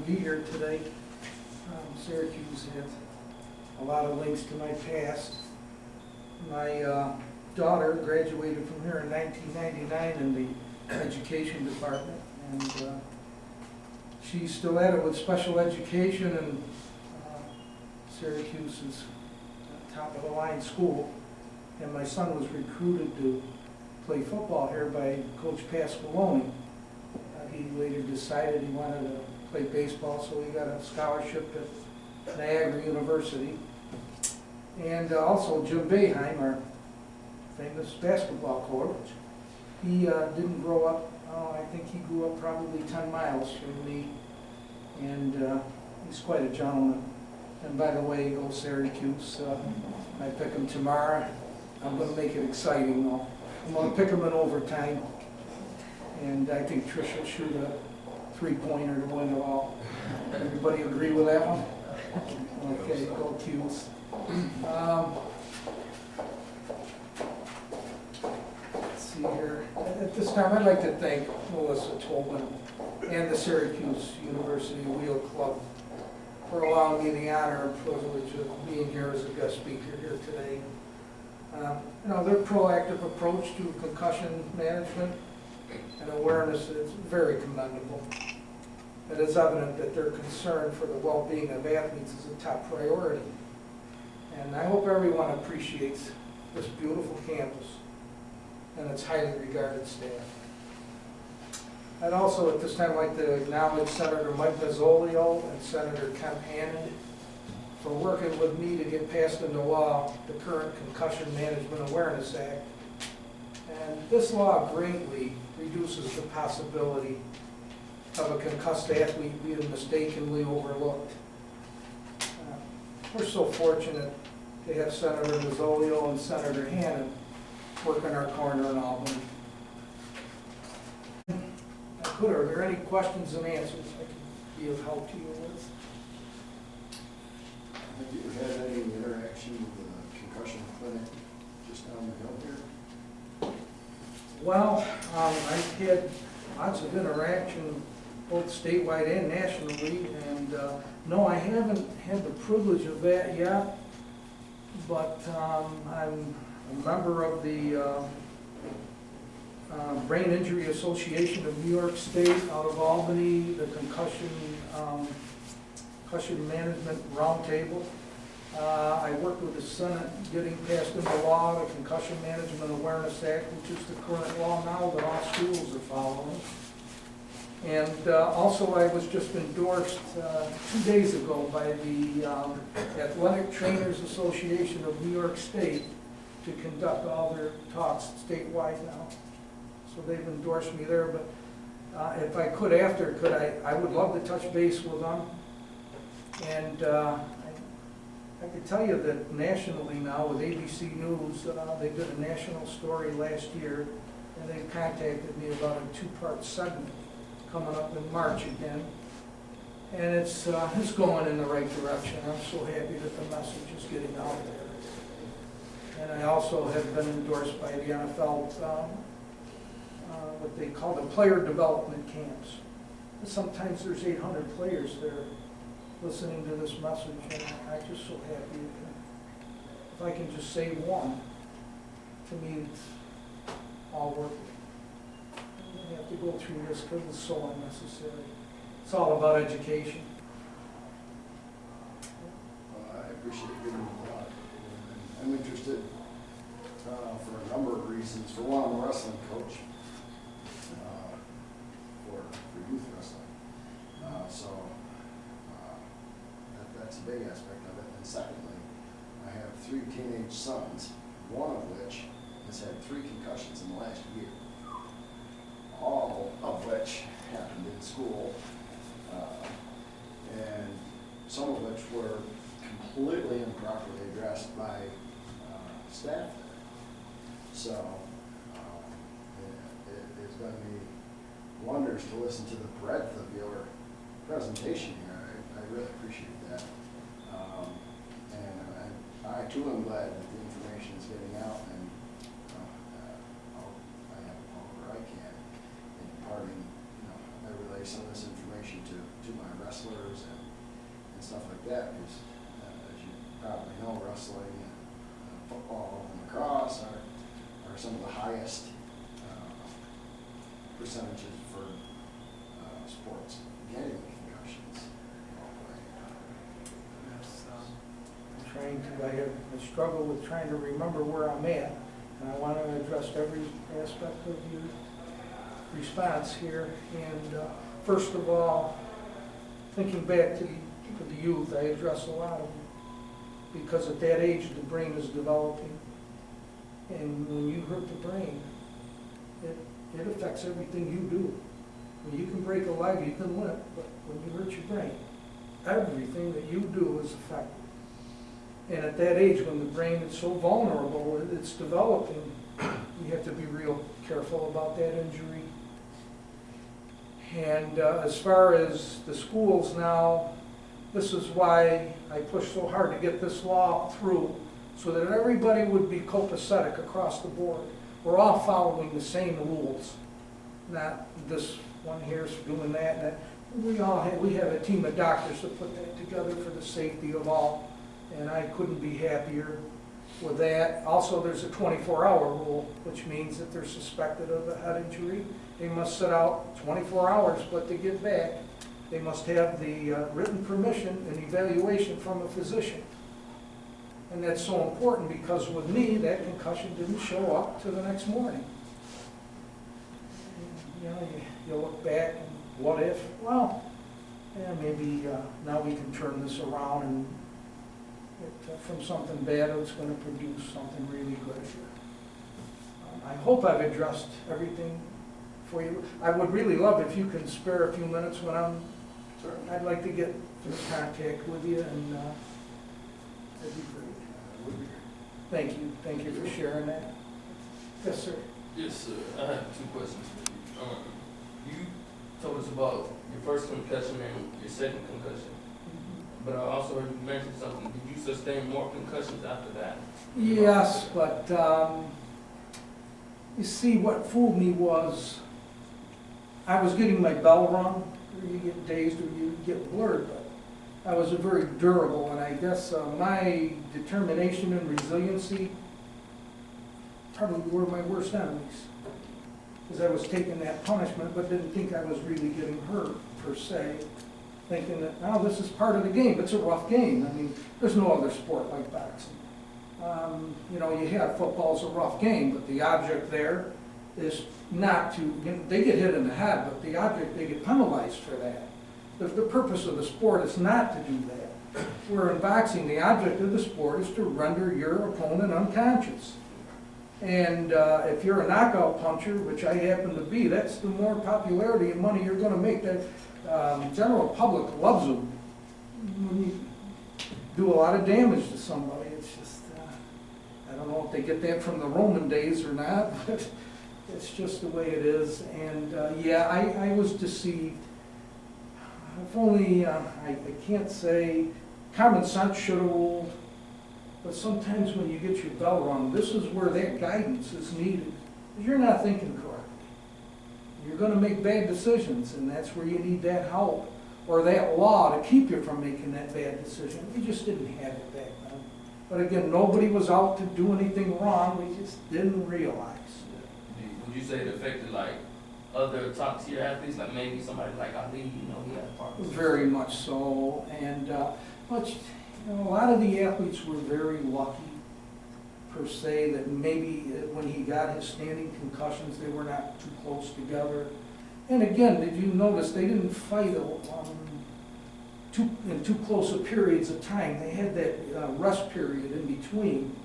to be here today. Syracuse had a lot of links to my past. My daughter graduated from here in 1999 in the education department, and she's still at it with special education, and Syracuse is top of the line school. And my son was recruited to play football here by Coach Pasqualoni. He later decided he wanted to play baseball, so he got a scholarship at Niagara University. And also Jim Boeheim, our famous basketball coach, he didn't grow up, I think he grew up probably 10 miles from me, and he's quite a gentleman. And by the way, go Syracuse. I pick him tomorrow. I'm going to make it exciting though. I'm going to pick him in overtime. And I think Trish will shoot a three-pointer to win it all. Everybody agree with that one? Okay, go Cuse. Let's see here. At this time, I'd like to thank Melissa Tobin and the Syracuse University Wheel Club for allowing me the honor and privilege of being here as a guest speaker here today. Their proactive approach to concussion management and awareness is very commendable. It is evident that their concern for the well-being of athletes is a top priority. And I hope everyone appreciates this beautiful campus and its highly regarded staff. I'd also at this time like to acknowledge Senator Mike Mazzolio and Senator Kemp Hannon for working with me to get passed into law the current Concussion Management Awareness Act. And this law greatly reduces the possibility of a concussed athlete being mistakenly overlooked. We're so fortunate to have Senator Mazzolio and Senator Hannon work in our corner in Albany. Are there any questions and answers I can be of help to you with? Have you had any interaction with the concussion clinic just down the hill here? Well, I've had lots of interaction both statewide and nationally, and no, I haven't had the privilege of that yet, but I'm a member of the Brain Injury Association of New York State out of Albany, the Concussion Management Roundtable. I worked with the Senate getting passed into law the Concussion Management Awareness Act, which is the current law now that all schools are following. And also I was just endorsed 2 days ago by the Athletic Trainers Association of New York State to conduct all their talks statewide now. So they've endorsed me there, but if I could after, I would love to touch base with them. And I can tell you that nationally now with ABC News, they did a national story last year, and they contacted me about a 2-part segment coming up in March again. And it's going in the right direction. I'm so happy that the message is getting out there. And I also have been endorsed by the NFL, what they call the player development camps. And sometimes there's 800 players there listening to this message, and I'm just so happy. If I can just save one, to me it's all worth it. You have to go through this because it's so unnecessary. It's all about education. I appreciate giving me a lot. I'm interested for a number of reasons. For one, I'm a wrestling coach for youth wrestling. That's a big aspect of it. And secondly, I have 3 teenage sons, one of which has had 3 concussions in the last year, all of which happened in school, and some of which were completely improperly addressed by staff there. So it's done me wonders to listen to the breadth of your presentation here. I really appreciate that. And I too am glad that the information is getting out, and I have however I can in imparting, I relay some of this information to my wrestling wrestlers and stuff like that, because as you probably know, wrestling and football and lacrosse are some of the highest percentages for sports getting concussions. I struggle with trying to remember where I'm at, and I want to address every aspect of your response here. And first of all, thinking back to the youth, I address a lot of them, because at that age the brain is developing, and when you hurt the brain, it affects everything you do. When you can break a leg, you can limp, but when you hurt your brain, everything that you do is affected. And at that age, when the brain is so vulnerable, it's developing, you have to be real careful about that injury. And as far as the schools now, this is why I pushed so hard to get this law through, so that everybody would be copacetic across the board. We're all following the same rules, not this one here's doing that and that. We have a team of doctors that put that together for the safety of all, and I couldn't be happier with that. Also, there's a 24-hour rule, which means that they're suspected of a head injury, they must sit out 24 hours, but to get back, they must have the written permission and evaluation from a physician. And that's so important, because with me, that concussion didn't show up till the next morning. You know, you look back and what if? Well, yeah, maybe now we can turn this around, and from something bad, it's going to produce something really good here. I hope I've addressed everything for you. I would really love if you can spare a few minutes when I'm. Sure. I'd like to get in contact with you, and that'd be great. Thank you. Thank you for sharing that. Yes, sir. Yes, sir. I have two questions for you. You told us about your first concussion and your second concussion, but I also heard you mention something. Did you sustain more concussions after that? Yes, but you see, what fooled me was I was getting my bell rung. You get dazed or you get blurred, but I was very durable, and I guess my determination and resiliency probably were my worst enemies, because I was taking that punishment but didn't think I was really getting hurt per se, thinking that, now this is part of the game. It's a rough game. I mean, there's no other sport like boxing. You know, you have football's a rough game, but the object there is not to, you know, they get hit in the head, but the object, they get penalized for that. The purpose of the sport is not to do that. Where in boxing, the object of the sport is to render your opponent unconscious. And if you're a knockout puncher, which I happen to be, that's the more popularity and money you're going to make. That general public loves them. When you do a lot of damage to somebody, it's just, I don't know if they get that from the Roman days or not, but it's just the way it is. And yeah, I was deceived. If only, I can't say, common sense should have ruled, but sometimes when you get your bell rung, this is where that guidance is needed. You're not thinking correctly. You're going to make bad decisions, and that's where you need that help, or that law to keep you from making that bad decision. We just didn't have it back then. But again, nobody was out to do anything wrong, we just didn't realize. Would you say it affected like other top tier athletes, like maybe somebody like Ali, you know, he had a part? Very much so, and but you know, a lot of the athletes were very lucky, per se, that maybe when he got his standing concussions, they were not too close together. And again, did you notice they didn't fight in too close a periods of time? They had that rest period in between,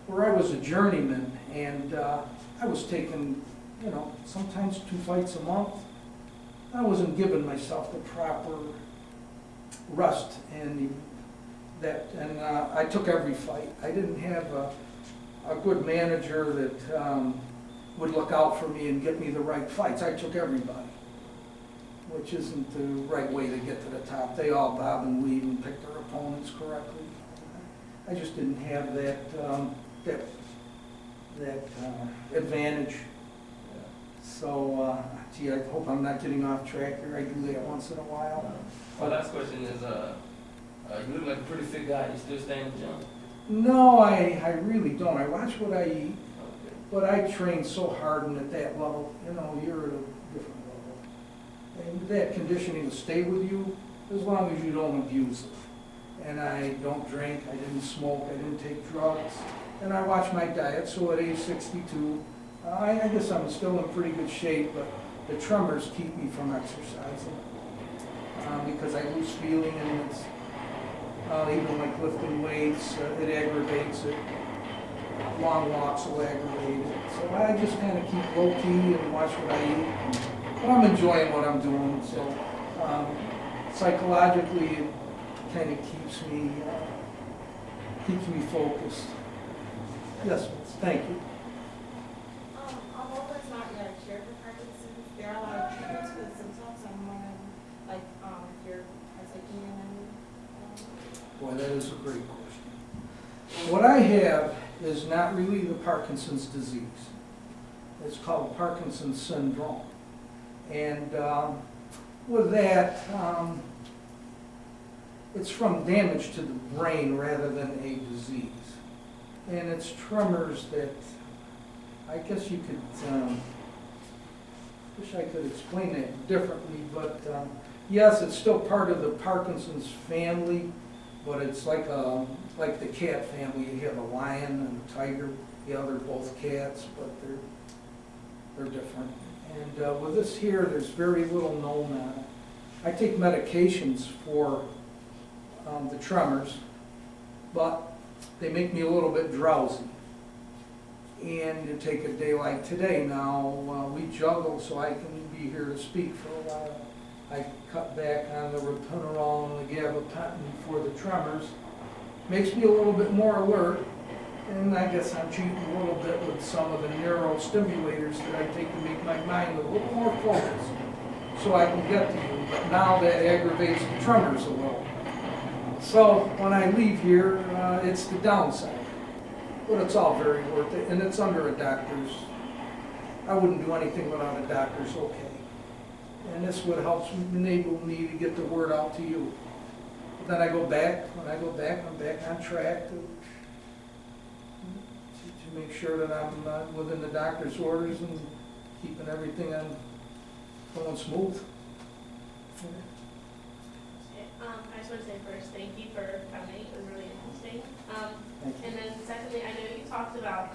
where I was a journeyman, and I was taking, you know, sometimes 2 fights a month. I wasn't giving myself the proper rest and I took every fight. I didn't have a good manager that would look out for me and get me the right fights. I took everybody, which isn't the right way to get to the top. They all bob and weave and pick their opponents correctly. I just didn't have that advantage. So Gee, I hope I'm not getting off track here. I do that once in a while. My last question is, you look like a pretty fit guy. You still stay in the gym? No, I really don't. I watch what I eat, Okay. but I train so hard and at that level, you know, you're at a different level. And that conditioning will stay with you as long as you don't abuse it. And I don't drink, I didn't smoke, I didn't take drugs, and I watch my diet, so at age 62, I guess I'm still in pretty good shape, but the tremors keep me from exercising. Because I lose feeling and it's, even like lifting weights, it aggravates it. Long walks will aggravate it. So I just kind of keep low key and watch what I eat. But I'm enjoying what I'm doing, so psychologically it kind of keeps me focused. Yes, miss. Thank you. Although it's not yet a cure for Parkinson's, there are a lot of treatments for the symptoms. I'm wondering, like, if you're taking any. Boy, that is a great question. What I have is not really the Parkinson's disease. It's called Parkinson's syndrome. And with that, it's from damage to the brain rather than a disease. And it's tremors that, I guess you could, wish I could explain that differently, but yes, it's still part of the Parkinson's family, but it's like the cat family. You have a lion and a tiger. Yeah, they're both cats, but they're different. And with this here, there's very little known on it. I take medications for the tremors, but they make me a little bit drowsy. And to take a day like today now, we juggle so I can be here to speak for a while. I cut back on the ropinirole and the gabapentin for the tremors. Makes me a little bit more alert, and I guess I'm cheating a little bit with some of the neurostimulators that I take to make my mind a little more focused so I can get to you. But now that aggravates the tremors a little. So when I leave here, it's the downside. But it's all very worth it, and it's under a doctor's. I wouldn't do anything without a doctor's okay. And this would help enable me to get the word out to you. Then I go back, when I go back, I'm back on track to make sure that I'm within the doctor's orders and keeping everything on going smooth. I just want to say first, thank you for coming. It was really interesting. Thank you. And then secondly, I know you talked about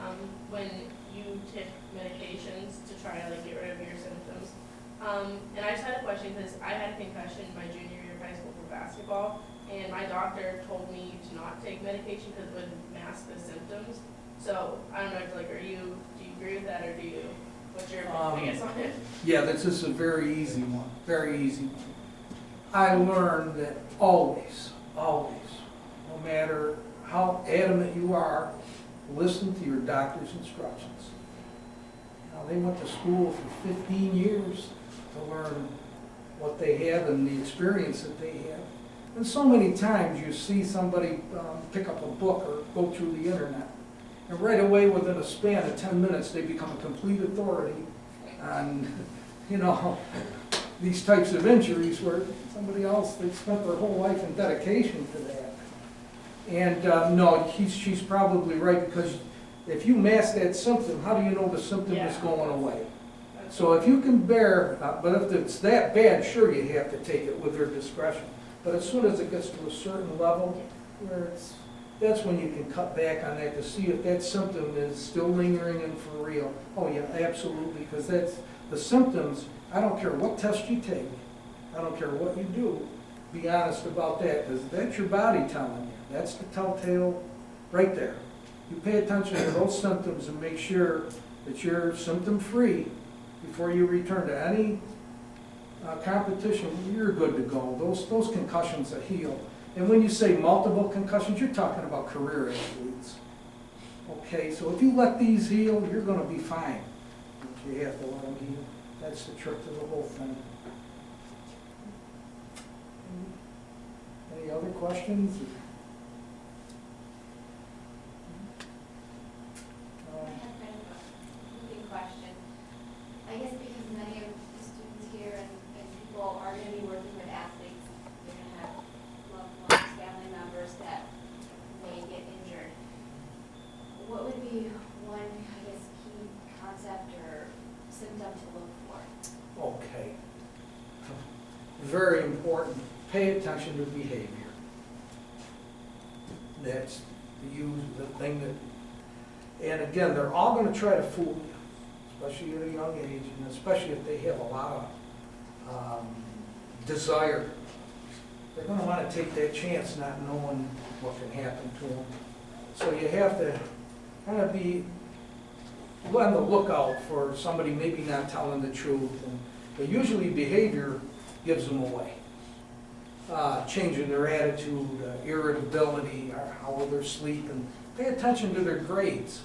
when you took medications to try to get rid of your symptoms. And I just had a question because I had a concussion my junior year of high school for basketball, and my doctor told me to not take medication because it would mask the symptoms. So I don't know, do you agree with that, or what's your opinion, I guess, on it? Yeah, this is a very easy one, very easy one. I learned that always, no matter how adamant you are, listen to your doctor's instructions. Now, they went to school for 15 years to learn what they have and the experience that they have. And so many times you see somebody pick up a book or go through the internet, and right away within a span of 10 minutes they become a complete authority on, these types of injuries where somebody else, they spent their whole life in dedication to that. And no, she's probably right, because if you mask that symptom, how do you know the symptom is going away? So if you can bear, but if it's that bad, sure you have to take it with their discretion. But as soon as it gets to a certain level, where that's when you can cut back on that to see if that symptom is still lingering and for real. Oh yeah, absolutely, because that's the symptoms. I don't care what test you take. I don't care what you do. Be honest about that, because that's your body telling you. That's the telltale right there. You pay attention to those symptoms and make sure that you're symptom-free before you return to any competition. You're good to go. Those concussions that heal. And when you say multiple concussions, you're talking about career athletes. Okay, so if you let these heal, you're going to be fine. But you have to let them heal. That's the trick to the whole thing. Any other questions? I have kind of a moving question. I guess because many of the very important, pay attention to behavior. That's the thing that, and again, they're all gonna try to fool you, especially at a young age, and especially if they have a lot of desire. They're gonna wanna take that chance not knowing what can happen to them. So you have to kind of be on the lookout for somebody maybe not telling the truth. But usually behavior gives them away. Changing their attitude, irritability, or how they're sleeping. Pay attention to their grades.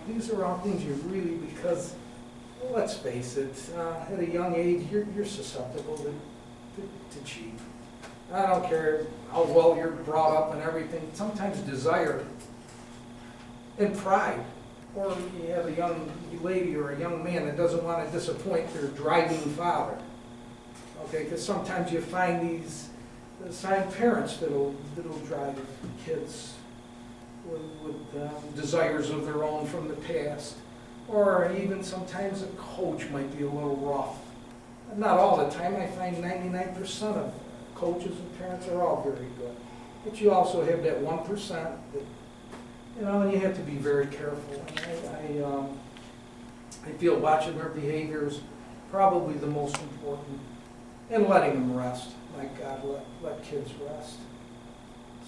These are all things you really, because, well, let's face it, at a young age, you're susceptible to cheat. I don't care how well you're brought up and everything, sometimes desire and pride. Or you have a young lady or a young man that doesn't want to disappoint their driving father. Okay, because sometimes you find these parents that'll drive kids with desires of their own from the past. Or even sometimes a coach might be a little rough. Not all the time, I find 99% of coaches and parents are all very good. But you also have that 1% that, and you have to be very careful. And I feel watching their behavior is probably the most important, and letting them rest. Like God, let kids rest.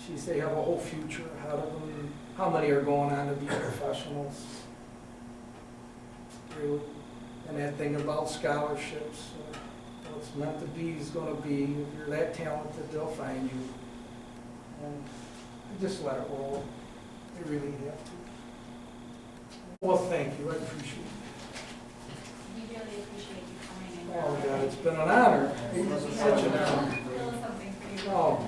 Geez, they have a whole future ahead of them. How many are going on to be professionals? Really? And that thing about scholarships, what's meant to be is going to be. If you're that talented, they'll find you. And just let it roll. You really have to. Well, thank you. I appreciate it. We really appreciate you coming in. Oh, God, it's been an honor. It's such an honor. Oh.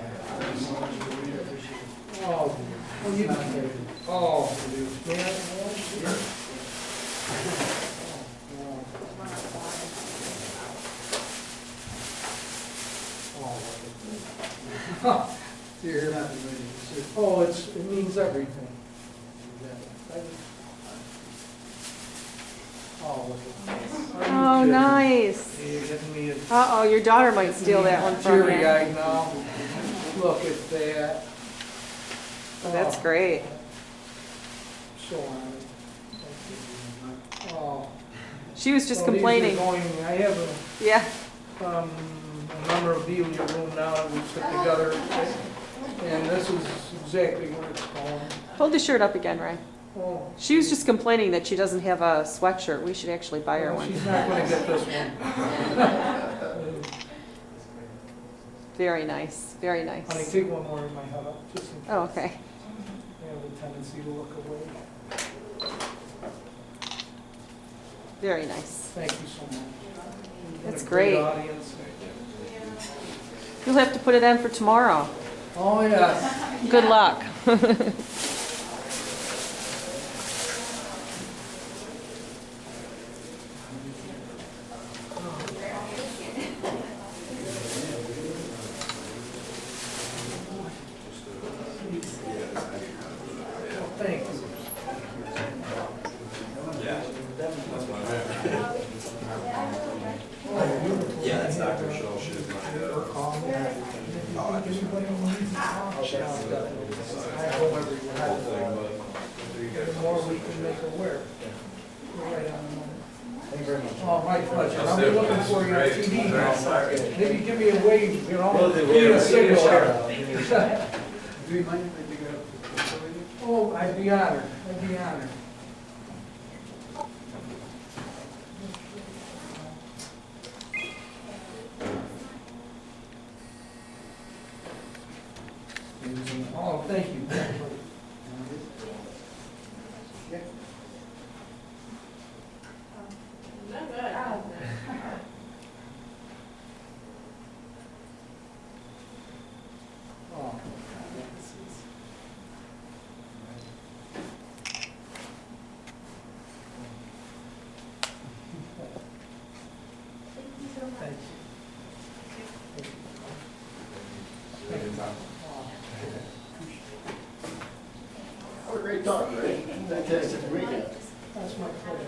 Oh, well, you did. Oh, man. Oh, dear. Oh, it means everything. Oh, look at this. Oh, nice. You're getting me a Uh-oh, your daughter might steal that one from you. teary-eyed now. Look at that. Oh, that's great. So honored. Oh. She was just So these are complaining. I have Yeah. a memorabilia room now that we put together, and this is exactly what it's going. Hold the shirt up again, Ray. Oh, She was just complaining that she doesn't have a sweatshirt. We should actually buy her well, one. she's not going to get this one. Very nice, very Honey, nice. take one more in my head up, just in case. Oh, okay. I have a tendency to look away. Very nice. Thank you so much. You've been That's a great. audience. You'll have to put it in for tomorrow. Oh, yes. Good luck. Thank you. Yeah, that's Dr. Shaw. She's my The more we can make aware. Oh, my pleasure. I'll be looking for you on TV now. Maybe give me a wave, give me a signal here. Do you mind if I dig up the picture with you? Oh, I'd be honored. I'd be honored. Oh, thank you. No, good. Oh. Thank you. What a great talk, Ray. Fantastic to meet you. That's my pleasure.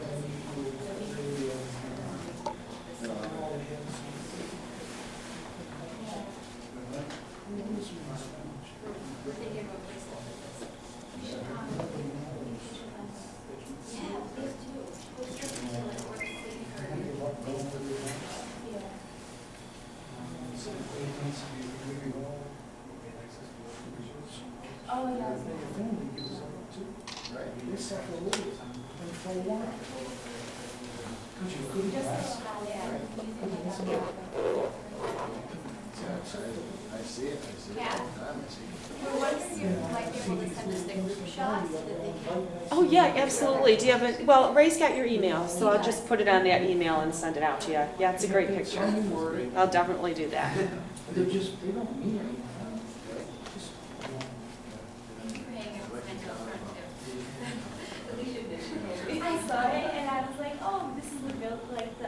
Oh, yeah. Your family gives them up too. Right. They suffer a little and for a while. Because you couldn't Just a pass. little how, yeah. I see it, I see it Yeah. all the time, I see it. We're wondering if you might be able to send us the group shots so that they can. Oh, yeah, absolutely. Do you have a, well, Ray's got your email, so I'll just put it on that email and send it out to you. Yeah, it's a great picture. I'll definitely do that. They're just, they don't mean anything. Just- Thank you for hanging out with mental front too. I saw it and I was like, oh, this is the real, like, the